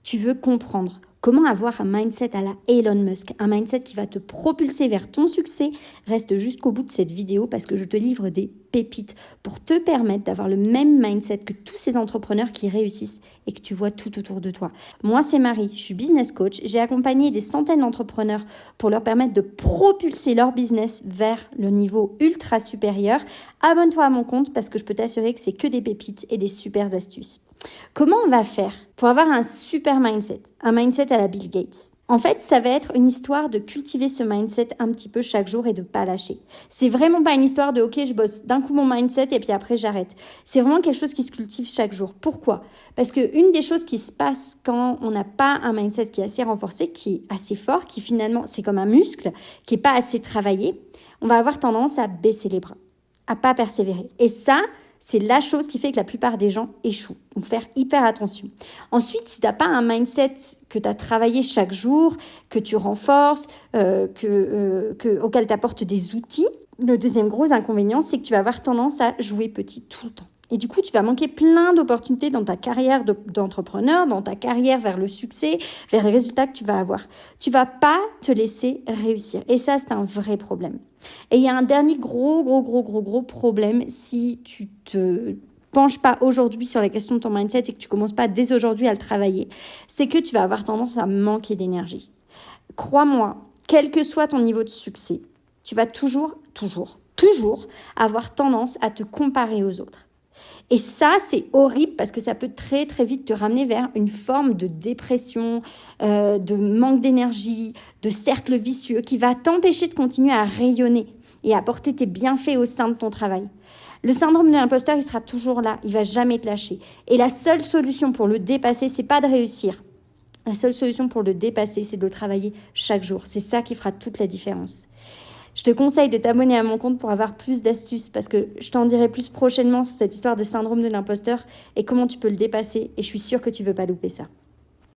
tu veux comprendre comment avoir un mindset à la Elon Musk, un mindset qui va te propulser vers ton succès, reste jusqu'au bout de cette vidéo parce que je te livre des pépites pour te permettre d'avoir le même mindset que tous ces entrepreneurs qui réussissent et que tu vois tout autour de toi. Moi, c'est Marie, je suis business coach. J'ai accompagné des centaines d'entrepreneurs pour leur permettre de propulser leur business vers le niveau ultra supérieur. Abonne-toi à mon compte parce que je peux t'assurer que c'est que des pépites et des super astuces. Comment on va faire pour avoir un super mindset, un mindset à la Bill Gates? En fait, ça va être une histoire de cultiver ce mindset un petit peu chaque jour et de pas lâcher. C'est vraiment pas une histoire de « ok, je bosse d'un coup mon mindset et puis après j'arrête ». C'est vraiment quelque chose qui se cultive chaque jour. Pourquoi? Parce qu'une des choses qui se passe quand on n'a pas un mindset qui est assez renforcé, qui est assez fort, qui finalement, c'est comme un muscle, qui n'est pas assez travaillé, on va avoir tendance à baisser les bras, à pas persévérer. Et ça, c'est la chose qui fait que la plupart des gens échouent. Donc, faire hyper attention. Ensuite, si tu n'as pas un mindset que tu as travaillé chaque jour, que tu renforces, auquel tu apportes des outils, le deuxième gros inconvénient, c'est que tu vas avoir tendance à jouer petit tout le temps. Et du coup, tu vas manquer plein d'opportunités dans ta carrière d'entrepreneur, dans ta carrière vers le succès, vers les résultats que tu vas avoir. Tu vas pas te laisser réussir. Et ça, c'est un vrai problème. Et il y a un dernier gros problème si tu te penches pas aujourd'hui sur la question de ton mindset et que tu commences pas dès aujourd'hui à le travailler, c'est que tu vas avoir tendance à manquer d'énergie. Crois-moi, quel que soit ton niveau de succès, tu vas toujours avoir tendance à te comparer aux autres. Et ça, c'est horrible parce que ça peut très vite te ramener vers une forme de dépression, de manque d'énergie, de cercle vicieux qui va t'empêcher de continuer à rayonner et à apporter tes bienfaits au sein de ton travail. Le syndrome de l'imposteur, il sera toujours là, il va jamais te lâcher. Et la seule solution pour le dépasser, c'est pas de réussir. La seule solution pour le dépasser, c'est de le travailler chaque jour. C'est ça qui fera toute la différence. Je te conseille de t'abonner à mon compte pour avoir plus d'astuces parce que je t'en dirai plus prochainement sur cette histoire de syndrome de l'imposteur et comment tu peux le dépasser et je suis sûre que tu ne veux pas louper ça.